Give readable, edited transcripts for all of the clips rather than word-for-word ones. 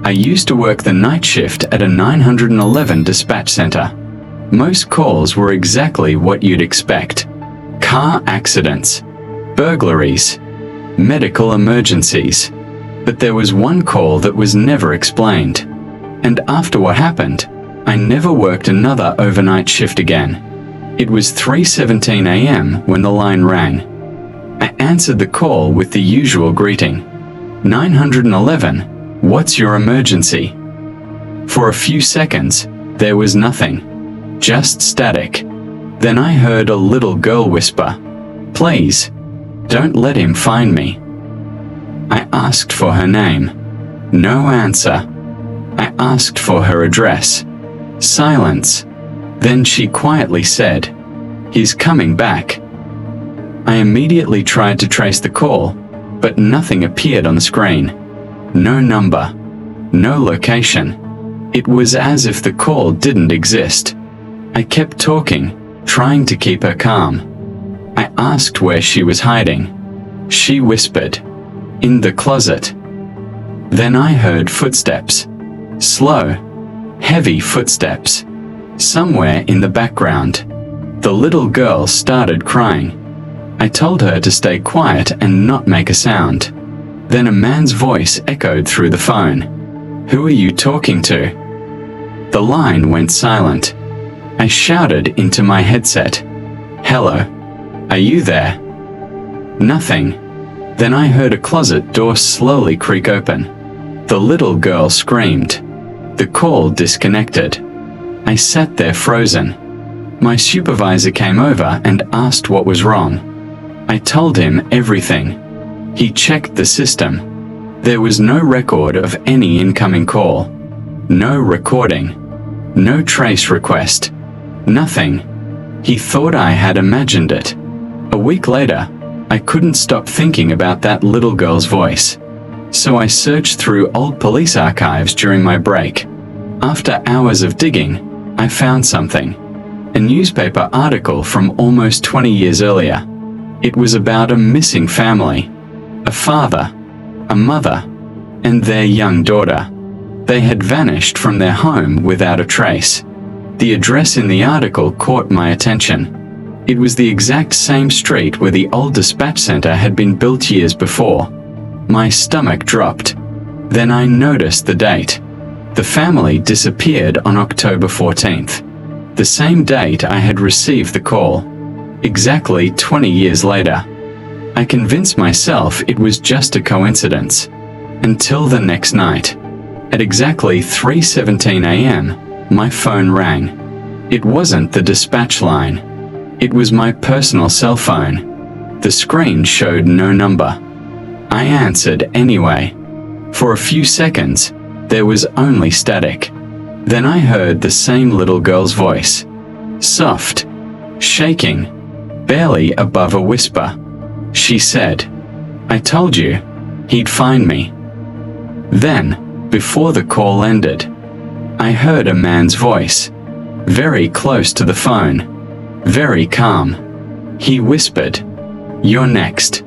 I used to work the night shift at a 911 dispatch center. Most calls were exactly what you'd expect. Car accidents, burglaries, medical emergencies. But there was one call that was never explained. And after what happened, I never worked another overnight shift again. It was 3:17 a.m. when the line rang. I answered the call with the usual greeting. 911, what's your emergency? For a few seconds, there was nothing. Just static. Then I heard a little girl whisper, "Please, don't let him find me." I asked for her name. No answer. I asked for her address. Silence. Then she quietly said, "He's coming back." I immediately tried to trace the call, but nothing appeared on the screen. No number. No location. It was as if the call didn't exist. I kept talking, trying to keep her calm. I asked where she was hiding. She whispered, "In the closet." Then I heard footsteps. Slow, heavy footsteps. Somewhere in the background. The little girl started crying. I told her to stay quiet and not make a sound. Then a man's voice echoed through the phone. "Who are you talking to?" The line went silent. I shouted into my headset, "Hello, are you there?" Nothing. Then I heard a closet door slowly creak open. The little girl screamed. The call disconnected. I sat there frozen. My supervisor came over and asked what was wrong. I told him everything. He checked the system. There was no record of any incoming call. No recording. No trace request. Nothing. He thought I had imagined it. A week later, I couldn't stop thinking about that little girl's voice. So I searched through old police archives during my break. After hours of digging, I found something. A newspaper article from almost 20 years earlier. It was about a missing family. A father, a mother, and their young daughter. They had vanished from their home without a trace. The address in the article caught my attention. It was the exact same street where the old dispatch center had been built years before. My stomach dropped. Then I noticed the date. The family disappeared on October 14th. The same date I had received the call. Exactly 20 years later. I convinced myself it was just a coincidence. Until the next night. At exactly 3:17 a.m., my phone rang. It wasn't the dispatch line. It was my personal cell phone. The screen showed no number. I answered anyway. For a few seconds, there was only static. Then I heard the same little girl's voice. Soft. Shaking. Barely above a whisper. She said, "I told you, he'd find me." Then, before the call ended, I heard a man's voice. Very close to the phone. Very calm. He whispered, "You're next."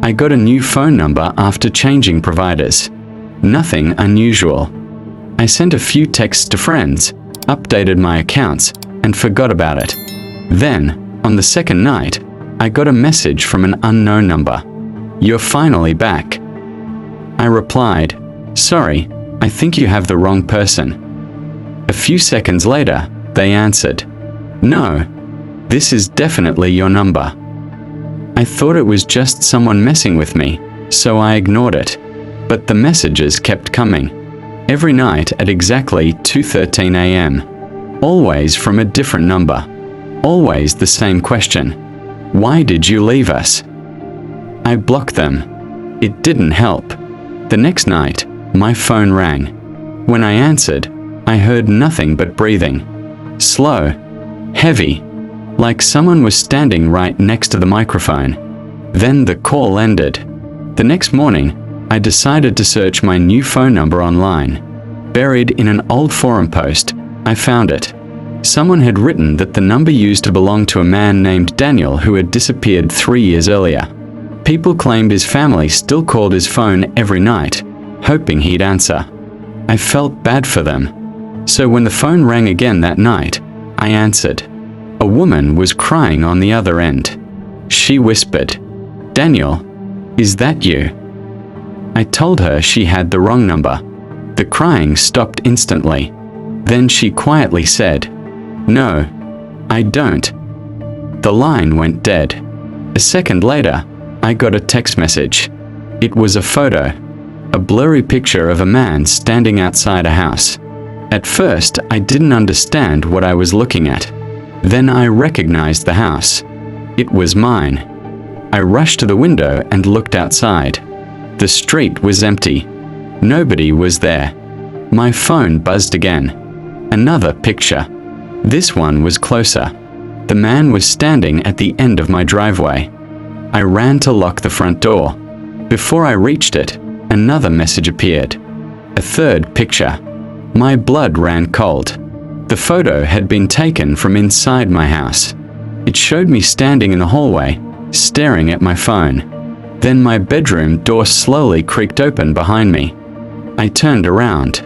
I got a new phone number after changing providers. Nothing unusual. I sent a few texts to friends, updated my accounts, and forgot about it. Then, on the second night, I got a message from an unknown number. "You're finally back." I replied, "Sorry, I think you have the wrong person." A few seconds later, they answered, "No, this is definitely your number." I thought it was just someone messing with me, so I ignored it. But the messages kept coming. Every night at exactly 2:13 a.m. Always from a different number. Always the same question. "Why did you leave us?" I blocked them. It didn't help. The next night, my phone rang. When I answered, I heard nothing but breathing. Slow. Heavy. Like someone was standing right next to the microphone. Then the call ended. The next morning, I decided to search my new phone number online. Buried in an old forum post, I found it. Someone had written that the number used to belong to a man named Daniel who had disappeared 3 years earlier. People claimed his family still called his phone every night, hoping he'd answer. I felt bad for them. So when the phone rang again that night, I answered. A woman was crying on the other end. She whispered, "Daniel, is that you?" I told her she had the wrong number. The crying stopped instantly. Then she quietly said, "No, I don't." The line went dead. A second later, I got a text message. It was a photo, a blurry picture of a man standing outside a house. At first, I didn't understand what I was looking at. Then I recognized the house. It was mine. I rushed to the window and looked outside. The street was empty. Nobody was there. My phone buzzed again. Another picture. This one was closer. The man was standing at the end of my driveway. I ran to lock the front door. Before I reached it, another message appeared. A third picture. My blood ran cold. The photo had been taken from inside my house. It showed me standing in the hallway, staring at my phone. Then my bedroom door slowly creaked open behind me. I turned around.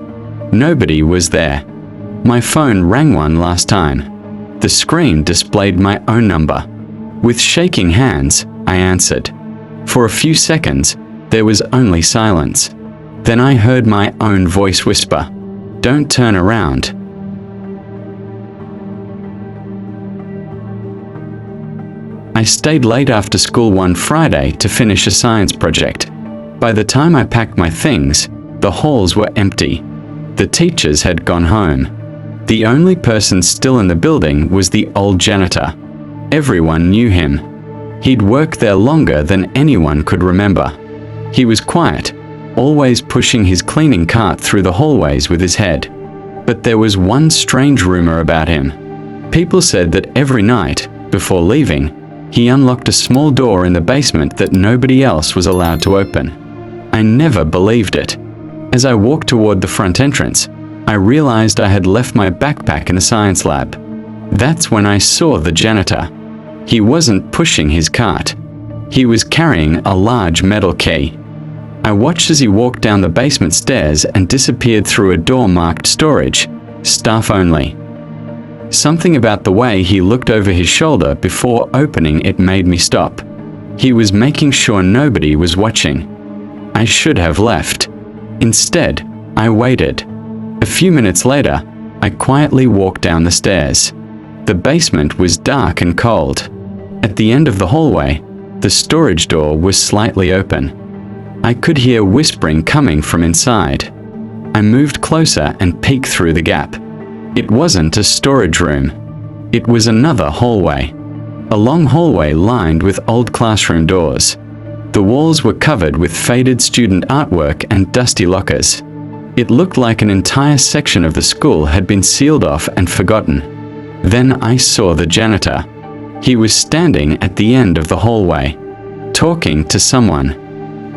Nobody was there. My phone rang one last time. The screen displayed my own number. With shaking hands, I answered. For a few seconds, there was only silence. Then I heard my own voice whisper, "Don't turn around." I stayed late after school one Friday to finish a science project. By the time I packed my things, the halls were empty. The teachers had gone home. The only person still in the building was the old janitor. Everyone knew him. He'd worked there longer than anyone could remember. He was quiet, always pushing his cleaning cart through the hallways with his head. But there was one strange rumor about him. People said that every night, before leaving, he unlocked a small door in the basement that nobody else was allowed to open. I never believed it. As I walked toward the front entrance, I realized I had left my backpack in the science lab. That's when I saw the janitor. He wasn't pushing his cart. He was carrying a large metal key. I watched as he walked down the basement stairs and disappeared through a door marked storage, staff only. Something about the way he looked over his shoulder before opening it made me stop. He was making sure nobody was watching. I should have left. Instead, I waited. A few minutes later, I quietly walked down the stairs. The basement was dark and cold. At the end of the hallway, the storage door was slightly open. I could hear whispering coming from inside. I moved closer and peeked through the gap. It wasn't a storage room. It was another hallway. A long hallway lined with old classroom doors. The walls were covered with faded student artwork and dusty lockers. It looked like an entire section of the school had been sealed off and forgotten. Then I saw the janitor. He was standing at the end of the hallway, talking to someone.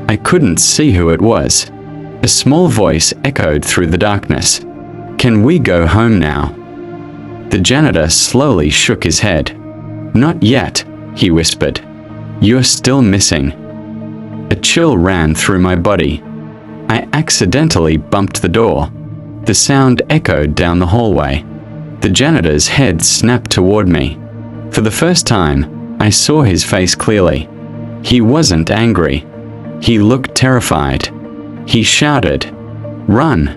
I couldn't see who it was. A small voice echoed through the darkness. "Can we go home now?" The janitor slowly shook his head. "Not yet," he whispered. "You're still missing." A chill ran through my body. I accidentally bumped the door. The sound echoed down the hallway. The janitor's head snapped toward me. For the first time, I saw his face clearly. He wasn't angry. He looked terrified. He shouted, "Run!"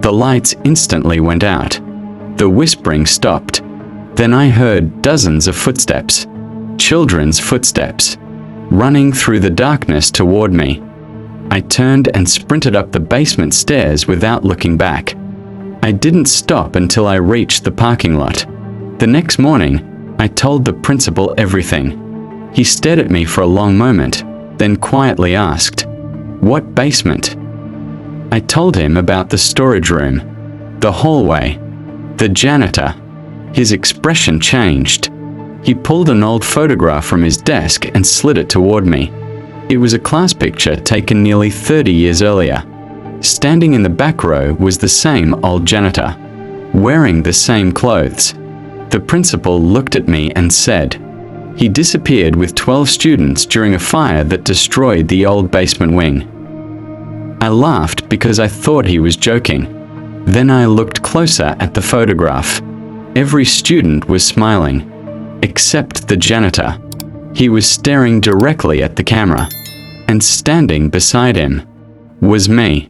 The lights instantly went out. The whispering stopped. Then I heard dozens of footsteps. Children's footsteps. Running through the darkness toward me. I turned and sprinted up the basement stairs without looking back. I didn't stop until I reached the parking lot. The next morning, I told the principal everything. He stared at me for a long moment, then quietly asked, "What basement?" I told him about the storage room, the hallway, the janitor. His expression changed. He pulled an old photograph from his desk and slid it toward me. It was a class picture taken nearly 30 years earlier. Standing in the back row was the same old janitor, wearing the same clothes. The principal looked at me and said, He disappeared with 12 students during a fire that destroyed the old basement wing. I laughed because I thought he was joking. Then I looked closer at the photograph. Every student was smiling, except the janitor. He was staring directly at the camera, and standing beside him was me.